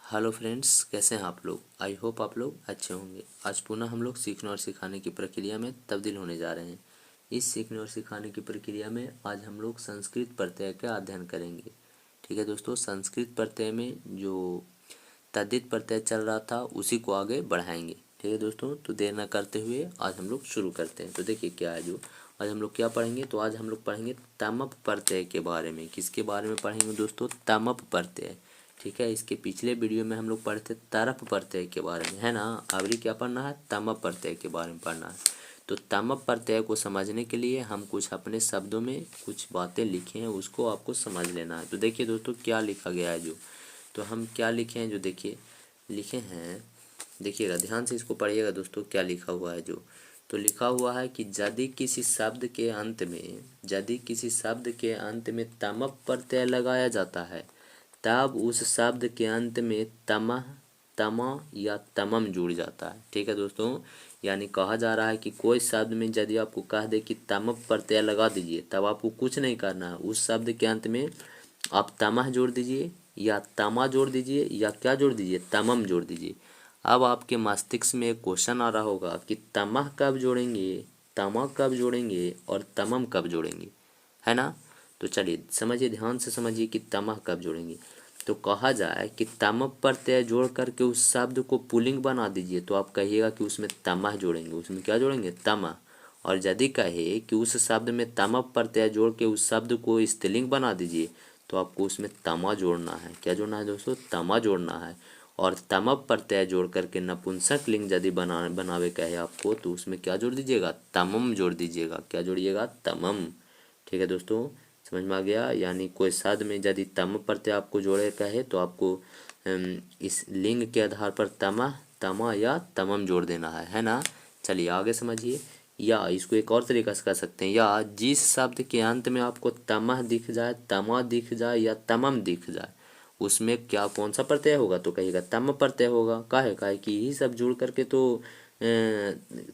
Hello friends, कैसे हैं आप लोग। आई होप आप लोग अच्छे होंगे। आज पुनः हम लोग सीखने और सिखाने की प्रक्रिया में तब्दील होने जा रहे हैं। इस सीखने और सिखाने की प्रक्रिया में आज हम लोग संस्कृत प्रत्यय का अध्ययन करेंगे। ठीक है दोस्तों, संस्कृत प्रत्यय में जो तद्धित प्रत्यय चल रहा था उसी को आगे बढ़ाएंगे। ठीक है दोस्तों, तो देर न करते हुए आज हम लोग शुरू करते हैं। तो देखिए क्या है जो आज हम लोग क्या पढ़ेंगे। तो आज हम लोग पढ़ेंगे तमप प्रत्यय के बारे में। किसके बारे में पढ़ेंगे दोस्तों? तमप प्रत्यय। ठीक है, इसके पिछले वीडियो में हम लोग पढ़े थे तरप प्रत्यय के बारे में, है ना। अभी क्या पढ़ना है? तमप प्रत्यय के बारे में पढ़ना है। तो तमप प्रत्यय को समझने के लिए हम कुछ अपने शब्दों में कुछ बातें लिखे हैं, उसको आपको समझ लेना है। तो देखिए दोस्तों क्या लिखा गया है जो, तो हम क्या लिखे हैं जो देखिए लिखे हैं, देखिएगा ध्यान से इसको पढ़िएगा दोस्तों क्या लिखा हुआ है जो। तो लिखा हुआ है कि यदि किसी शब्द के अंत में तमप प्रत्यय लगाया जाता है तब उस शब्द के अंत में तमह, तमा या तमम जुड़ जाता है। ठीक है दोस्तों, यानी कहा जा रहा है कि कोई शब्द में यदि आपको कह दे कि तमप प्रत्यय लगा दीजिए, तब आपको कुछ नहीं करना है। उस शब्द के अंत में आप तमह जोड़ दीजिए या तमा जोड़ दीजिए या क्या जोड़ दीजिए, तमम जोड़ दीजिए। अब आपके मस्तिष्क में एक क्वेश्चन आ रहा होगा कि तमह कब जोड़ेंगे, तमा कब जोड़ेंगे और तमम कब जोड़ेंगे, है ना। तो चलिए समझिए, ध्यान से समझिए कि तमह कब जोड़ेंगे। तो कहा जाए कि तमप प्रत्यय जोड़ करके उस शब्द को पुल्लिंग बना दीजिए, तो आप कहिएगा कि उसमें तमह जोड़ेंगे। उसमें क्या जोड़ेंगे? तमह। और यदि कहे कि उस शब्द में तमप प्रत्यय जोड़ के उस शब्द को स्त्रीलिंग बना दीजिए, तो आपको उसमें तमा जोड़ना है। क्या जोड़ना है दोस्तों? तमा जोड़ना है। और तमप प्रत्यय जोड़ करके नपुंसक लिंग यदि बनावे कहे आपको, तो उसमें क्या जोड़ दीजिएगा? तमम जोड़ दीजिएगा। क्या जोड़िएगा? तमम। ठीक है दोस्तों, समझ में आ गया। यानी कोई शब्द में यदि तम प्रत्यय आपको जोड़े कहे तो आपको इस लिंग के आधार पर तमा, तमा या तमम जोड़ देना है ना। चलिए आगे समझिए। या इसको एक और तरीका से कर सकते हैं, या जिस शब्द के अंत में आपको तमह दिख जाए, तमा दिख जाए या तमम दिख जाए, उसमें क्या कौन सा प्रत्यय होगा? तो कहिएगा तम प्रत्यय होगा। काहे कि यही सब जुड़ करके तो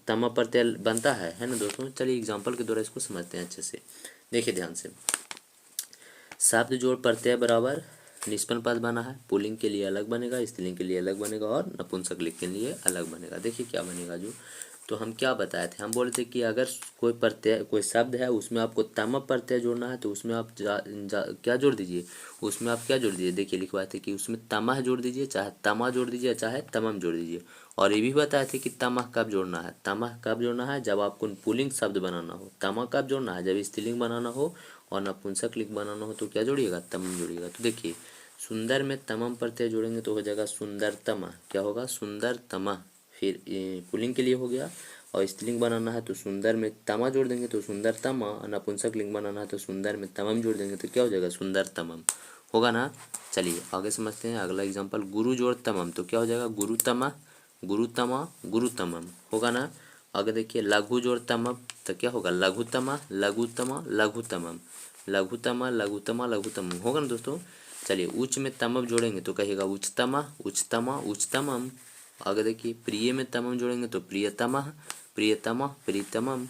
तम प्रत्यय बनता है ना दोस्तों। चलिए एग्जाम्पल के द्वारा इसको समझते हैं अच्छे से। देखिए ध्यान से, शब्द जोड़ प्रत्यय बराबर निष्पन्न पद बना है। पुल्लिंग के लिए अलग बनेगा, स्त्रीलिंग के लिए अलग बनेगा और नपुंसक लिंग के लिए अलग बनेगा। देखिए क्या बनेगा जो, तो हम क्या बताए थे, हम बोले थे कि अगर कोई प्रत्यय, कोई शब्द है उसमें आपको तम प्रत्यय जोड़ना है, तो उसमें आप क्या जोड़ दीजिए, उसमें आप क्या जोड़ दीजिए। देखिए लिखवाए थे कि उसमें तमह जोड़ दीजिए, चाहे तमा जोड़ दीजिए, चाहे तमम जोड़ दीजिए। और ये भी बताए थे कि तमह कब जोड़ना है। तमह कब जोड़ना है? जब आपको पुल्लिंग शब्द बनाना हो। तमा कब जोड़ना है? जब स्त्रीलिंग बनाना हो। और नपुंसक लिंग बनाना हो तो क्या जोड़िएगा? तमम जोड़िएगा। तो देखिए सुंदर में तमम प्रत्यय जोड़ेंगे तो हो जाएगा सुंदरतमा। क्या होगा? सुंदरतमा। फिर पुल्लिंग के लिए हो गया। और स्त्रीलिंग बनाना है तो सुंदर में तमा जोड़ देंगे तो सुंदरतमा। नपुंसक लिंग बनाना है तो सुंदर में तमम जोड़ देंगे तो क्या हो जाएगा? सुंदरतमम। होगा ना। चलिए आगे समझते हैं अगला एग्जाम्पल। गुरु जोड़ तमम तो क्या हो जाएगा? गुरुतमा, गुरुतमा, गुरुतमम। होगा ना। आगे देखिए लघु जोड़ तमम तो क्या होगा? लघुतमा, लघुतमा, लघुतमम, लघुतमा, लघुतमा, लघुतमम। होगा ना दोस्तों। चलिए उच्च में तमम जोड़ेंगे तो कहिएगा उच्चतमा, उच्चतमा, उच्चतमम। आगे देखिए प्रिय में तमम जोड़ेंगे तो प्रियतमा, प्रियतमा, प्रीतमम।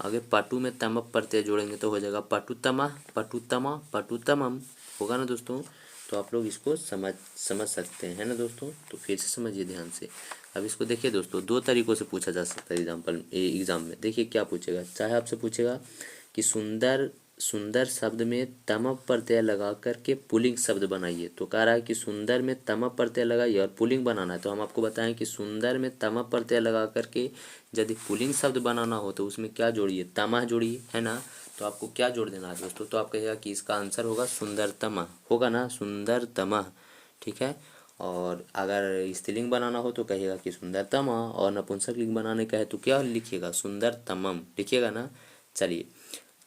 आगे पटु में तमप प्रत्यय जोड़ेंगे तो हो जाएगा पटुतमा, पटुतमा, पटुतमम। होगा ना दोस्तों। तो आप लोग इसको समझ सकते हैं, है ना दोस्तों। तो फिर से समझिए ध्यान से। अब इसको देखिए दोस्तों, दो तरीकों से पूछा जा सकता है एग्जाम में। देखिए क्या पूछेगा, चाहे आपसे पूछेगा कि सुंदर, सुंदर शब्द में तमप प्रत्यय लगा करके पुल्लिंग शब्द बनाइए, तो कह रहा है कि सुंदर में तमप प्रत्यय लगाइए और पुल्लिंग बनाना है। तो हम आपको बताएं कि सुंदर में तमप प्रत्यय लगा करके यदि पुल्लिंग शब्द बनाना हो तो उसमें क्या जोड़िए? तमह जोड़िए, है ना। तो आपको क्या जोड़ देना है दोस्तों? तो आप कहिएगा कि इसका आंसर होगा सुंदरतमा। होगा ना, सुंदरतमा। ठीक है। और अगर स्त्रीलिंग बनाना हो तो कहिएगा कि सुंदरतमा। और नपुंसक लिंग बनाने का है तो क्या लिखिएगा? सुंदरतमम लिखिएगा ना। चलिए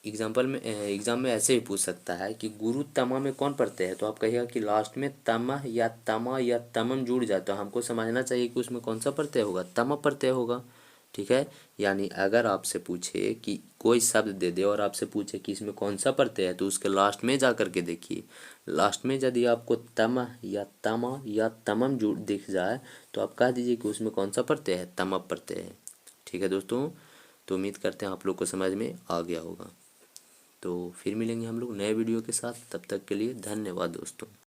एग्जाम में ऐसे भी पूछ सकता है कि गुरु तमा में कौन प्रत्यय है, तो आप कहिएगा कि लास्ट में तमह या तमा या तमम जुड़ जाए तो हमको समझना चाहिए कि उसमें कौन सा प्रत्यय होगा? तम प्रत्यय होगा। ठीक है। यानी अगर आपसे पूछे कि कोई शब्द दे दे और आपसे पूछे कि इसमें कौन सा प्रत्यय है, तो उसके लास्ट में जा करके देखिए। लास्ट में यदि आपको तमह या तमा या तमम जुड़ दिख जाए तो आप कह दीजिए कि उसमें कौन सा प्रत्यय है? तम प्रत्यय है। ठीक है दोस्तों। तो उम्मीद करते हैं आप लोग को समझ में आ गया होगा। तो फिर मिलेंगे हम लोग नए वीडियो के साथ। तब तक के लिए धन्यवाद दोस्तों।